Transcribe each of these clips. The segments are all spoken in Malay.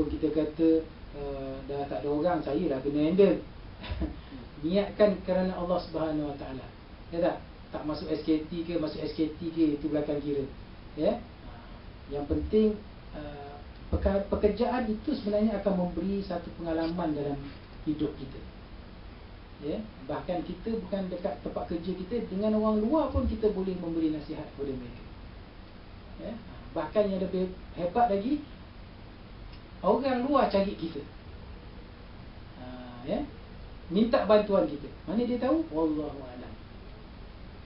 walaupun kita kata dah tak ada orang, saya dah kena handle. Niatkan kerana Allah Subhanahu Wa Taala. Ya tak? Tak masuk SKT ke, masuk SKT ke, itu belakang kira. Ya. Yang penting pekerjaan itu sebenarnya akan memberi satu pengalaman dalam hidup kita. Ya, bahkan kita bukan dekat tempat kerja kita, dengan orang luar pun kita boleh memberi nasihat kepada mereka. Ya, bahkan yang lebih hebat lagi, orang luar cari kita. Ya, minta bantuan kita. Mana dia tahu? Wallahu a'lam.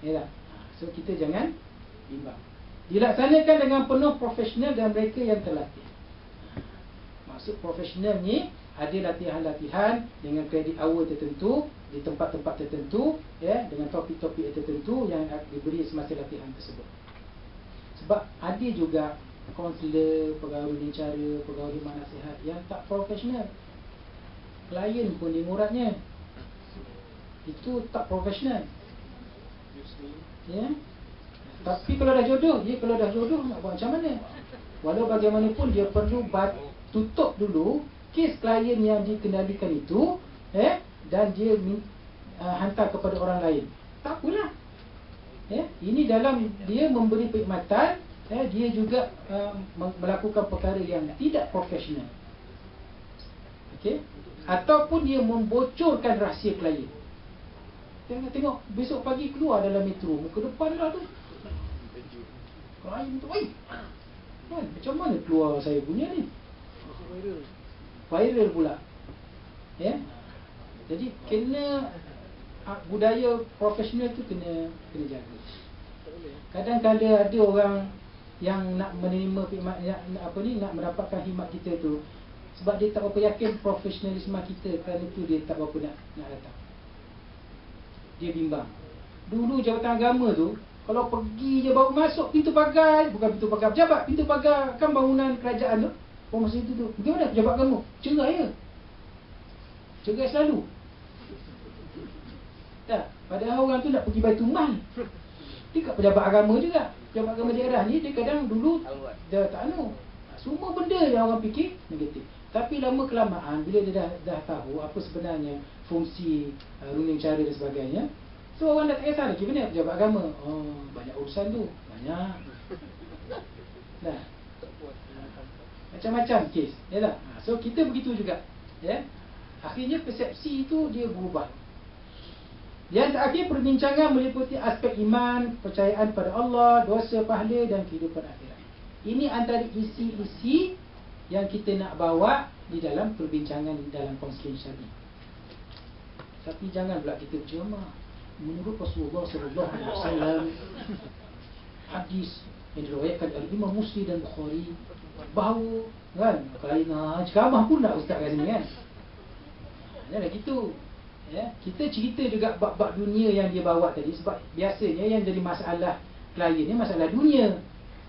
Ya tak? So kita jangan bimbang. Dilaksanakan dengan penuh profesional dan mereka yang terlatih. Maksud profesional ni, ada latihan-latihan dengan kredit hour tertentu di tempat-tempat tertentu, ya, dengan topik-topik tertentu yang diberi semasa latihan tersebut. Sebab ada juga kaunselor, pegawai jurubicara, pegawai khidmat nasihat yang tak profesional. Klien pun dia muratnya. Itu tak profesional. Ya. Tapi kalau dah jodoh, kalau dah jodoh nak buat macam mana? Walau bagaimanapun dia perlu tutup dulu kes klien yang dikendalikan itu, dan dia hantar kepada orang lain. Tak apalah. Ini dalam dia memberi perkhidmatan, dia juga melakukan perkara yang tidak profesional. Okey? Ataupun dia membocorkan rahsia klien. Tengok besok pagi keluar dalam metro, muka depan dah tu. Klien tu, macam mana keluar saya punya ni? Viral pula. Ya. Jadi kena budaya profesional tu kena jaga. Kadang-kadang ada orang yang nak menerima nak mendapatkan khidmat kita tu sebab dia tak berapa yakin profesionalisme kita, kerana tu dia tak berapa nak datang. Dia bimbang. Dulu jabatan agama tu, kalau pergi je baru masuk pintu pagar, bukan pintu pagar pejabat, pintu pagar kan bangunan kerajaan tu. Masa itu tu, bagaimana pejabat kamu? Cerai ya? Cerai selalu. Tak, padahal orang tu nak pergi Baitul Mal. Dia kat pejabat agama juga. Pejabat agama daerah ni, dia kadang dulu dah tak anu. Semua benda yang orang fikir negatif. Tapi lama kelamaan, bila dia dah tahu apa sebenarnya fungsi ruling cara dan sebagainya, so orang dah tak kisah lagi benda pejabat agama. Oh, banyak urusan tu. Banyak. Dah. Macam-macam kes, ya tak? So kita begitu juga, ya. Akhirnya persepsi itu dia berubah. Yang terakhir, perbincangan meliputi aspek iman, percayaan pada Allah, dosa, pahala dan kehidupan akhirat. Ini antara isi-isi yang kita nak bawa di dalam perbincangan dalam konseling syar'i. Tapi jangan pula kita berceramah. Menurut Rasulullah sallallahu alaihi wasallam, hadis yang diriwayatkan oleh Imam Muslim dan Bukhari, bahawa kan kalau ceramah pun nak ustaz kat sini kan. Jangan gitu. Ya, kita cerita juga bab-bab dunia yang dia bawa tadi, sebab biasanya yang jadi masalah klien ni masalah dunia,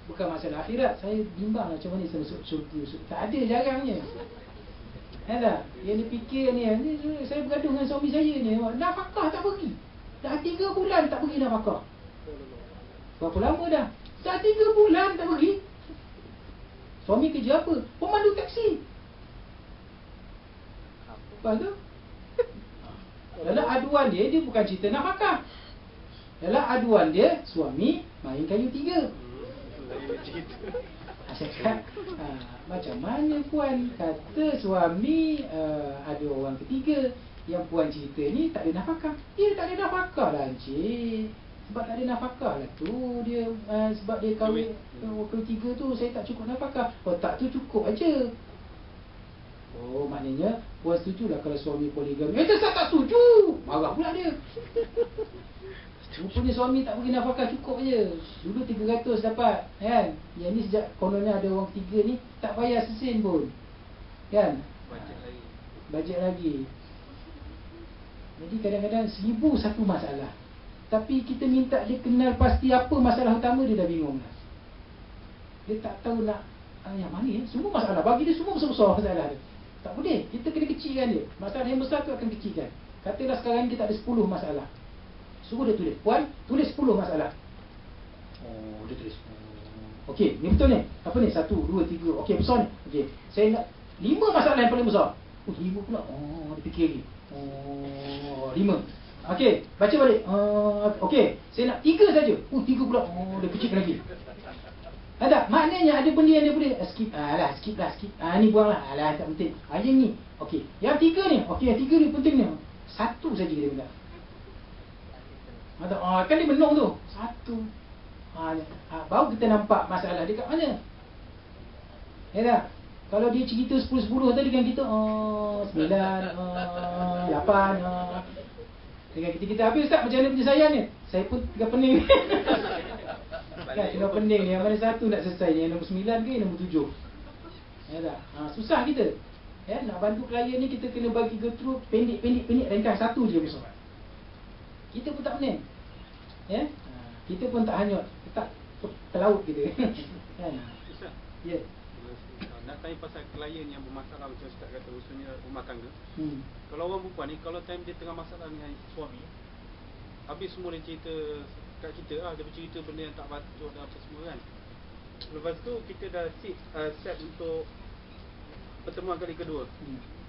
bukan masalah akhirat. Saya bimbang macam mana saya masuk syurga. Tak ada, jarangnya. Tak? Yang dia fikir ni, saya bergaduh dengan suami saya ni, nafkah tak bagi. Dah 3 bulan tak bagi nafkah. Berapa lama dah? Dah 3 bulan tak bagi. Suami kerja apa? Pemandu taksi. Lepas tu, dalam aduan dia bukan cerita nafkah. Dalam aduan dia, suami main kayu 3. Cakap, macam mana puan kata suami ada orang ketiga, yang puan cerita ni tak ada nafkah. Dia tak ada nafkah lah encik. Sebab tak ada nafkah lah tu dia, sebab dia kahwin ketiga tu, saya tak cukup nafkah. Oh tak, tu cukup aja. Oh maknanya puan setuju lah kalau suami poligami. Saya tak setuju. Marah pula dia. Rupanya suami tak bagi nafkah, cukup je. Dulu 300 dapat, kan? Yang ni sejak kononnya ada orang ketiga ni, tak payah sesin pun, kan? Bajet lagi. Jadi kadang-kadang 1001 masalah, tapi kita minta dia kenal pasti apa masalah utama, dia dah bingung lah. Dia tak tahu nak yang mana ya? Semua masalah, bagi dia semua besar-besar masalah dia. Tak boleh, kita kena kecilkan dia. Masalah yang besar tu akan kecilkan. Katalah sekarang kita ada 10 masalah, suruh dia tulis. Puan, tulis 10 masalah. Oh, dia tulis. Okey, ni betul ni. Apa ni? 1, 2, 3. Okey, besar ni. Okey, saya nak 5 masalah yang paling besar. 5 pula. Oh, dia fikir lagi. Oh, 5. Okey, baca balik. Okey, saya nak 3 saja. 3 pula. Oh, dia fikir lagi. Ada, maknanya ada benda yang dia boleh skip. Skip lah. Ni buanglah. Tak penting. Yang ni. Okey, yang 3 ni. Okey, yang 3 ni penting ni. 1 saja dia minta. Kan dia menung tu. 1. Baru kita nampak masalah dia kat mana. Ya tak? Kalau dia cerita 10-10 tadi dengan kita 9, 8 dengan kita habis tak macam mana penyelesaian ni? Saya pun tengah pening. Kan tengah pening ni. Yang mana satu nak selesai ni? Yang nombor 9 ke nombor 7? Ya tak? Susah kita. Ya, nak bantu klien ni kita kena bagi go through pendek, ringkas satu je besok. Kita pun tak pening. Ya? Kita pun tak hanyut. Tak terlaut kita. Kan? Ya. Nak tanya pasal klien yang bermasalah macam Ustaz kata, khususnya rumah tangga. Kalau orang perempuan ni, kalau time dia tengah masalah dengan suami, habis semua dia cerita kat kita dia bercerita benda yang tak patut dan apa semua kan. Lepas tu kita dah set untuk pertemuan kali kedua.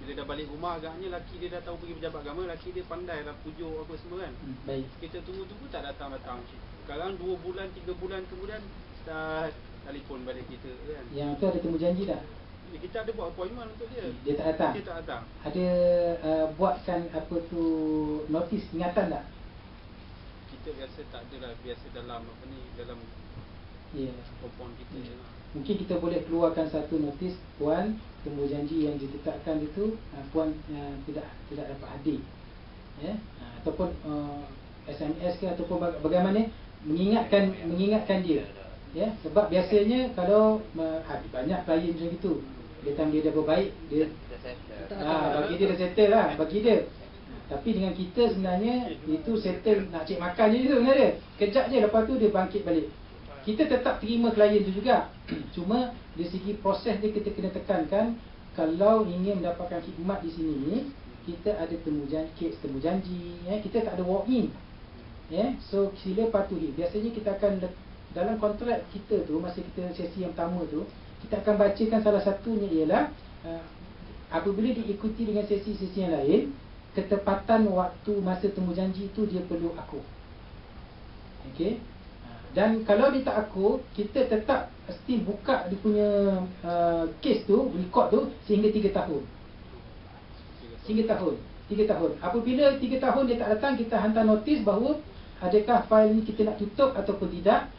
Bila dah balik rumah, agaknya laki dia dah tahu pergi pejabat agama, laki dia pandai dah pujuk apa semua kan. Baik. Kita tunggu tak datang. Sekarang 2 bulan, 3 bulan kemudian start telefon balik kita kan. Yang tu ada temu janji tak? Kita ada buat appointment untuk dia. Dia tak datang? Dia tak datang. Ada buatkan apa tu notis ingatan tak? Kita biasa tak adalah, biasa dalam apa ni, dalam kompon kita je lah. Mungkin kita boleh keluarkan satu notis, puan temu janji yang ditetapkan itu, puan tidak dapat hadir. Ya? Ataupun SMS ke ataupun bagaimana mengingatkan dia. Ya, sebab biasanya kalau banyak klien macam itu, dia time dia dah berbaik, dia bagi dia dah settle lah, bagi dia. Tapi dengan kita sebenarnya itu settle nak cek makan je sebenarnya. Kejap je, lepas tu dia bangkit balik. Kita tetap terima klien tu juga. Cuma dari segi proses dia kita kena tekankan, kalau ingin mendapatkan khidmat di sini ni, kita ada temu janji, ya, kita tak ada walk in. Ya, so sila patuhi. Biasanya kita akan dalam kontrak kita tu, masa kita sesi yang pertama tu, kita akan bacakan salah satunya ialah apabila diikuti dengan sesi-sesi yang lain, ketepatan waktu masa temu janji itu dia perlu akur. Okey. Dan kalau dia tak akur, kita tetap still buka dia punya kes tu, record tu sehingga 3 tahun. Sehingga 3 tahun. Apabila 3 tahun dia tak datang, kita hantar notis bahawa adakah fail ni kita nak tutup ataupun tidak.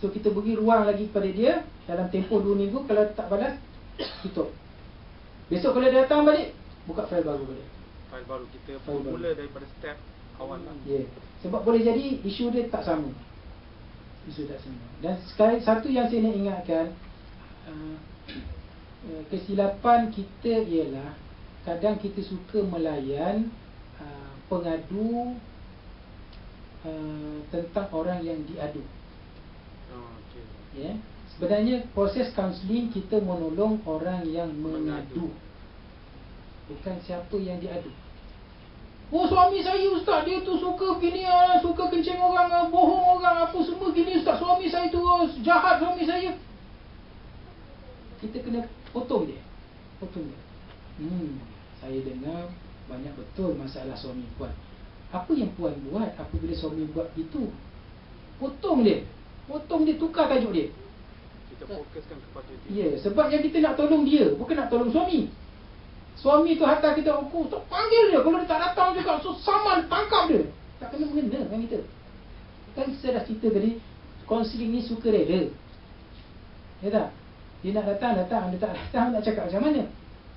So kita beri ruang lagi kepada dia dalam tempoh 2 minggu. Kalau tak balas, tutup. Besok kalau dia datang balik, buka fail baru balik. Fail baru kita mula daripada step awal lah. Sebab boleh jadi isu dia tak sama. Dan sekali satu yang saya nak ingatkan, kesilapan kita ialah kadang kita suka melayan pengadu tentang orang yang diadu. Ya, sebenarnya proses kaunseling kita menolong orang yang mengadu, bukan siapa yang diadu. Suami saya ustaz, dia tu suka begini, suka kencing orang, bohong orang, apa semua gini ustaz. Suami saya tu jahat, suami saya. Kita kena potong dia. Saya dengar banyak betul masalah suami puan. Apa yang puan buat apabila suami buat itu? Potong dia, tukar tajuk dia. Kita fokuskan kepada dia. Ya, sebab yang kita nak tolong dia, bukan nak tolong suami. Suami tu hantar kita hukum, tak panggil dia. Kalau dia tak datang juga, so saman, tangkap dia. Tak kena mengena dengan kita. Kan saya dah cerita tadi, kaunseling ni suka reda. Ya tak? Dia nak datang, dia tak datang, nak cakap macam mana.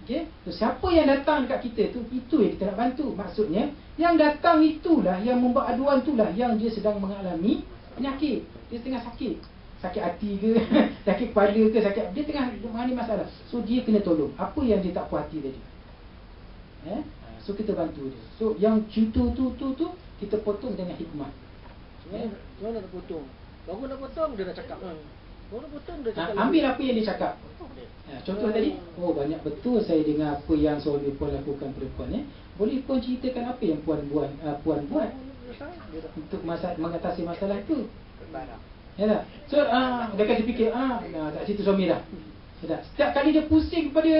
Okay? So, siapa yang datang dekat kita tu, itu yang kita nak bantu. Maksudnya, yang datang itulah, yang membuat aduan itulah, yang dia sedang mengalami penyakit. Dia tengah sakit. Sakit hati ke, sakit kepala ke, dia tengah mengalami masalah. So, dia kena tolong. Apa yang dia tak puas hati tadi. So, kita bantu dia. So, yang contoh tu kita potong dengan hikmah. Mana nak potong? Baru nak potong, dia dah cakap. Baru nak potong, dia cakap. Ambil apa yang dia cakap. Contoh tadi, banyak betul saya dengar apa yang suami puan lakukan perempuan. Boleh puan ceritakan apa yang puan buat untuk mengatasi masalah itu. Ya tak? So, dia akan fikir, tak cerita suami dah. Setiap kali dia pusing kepada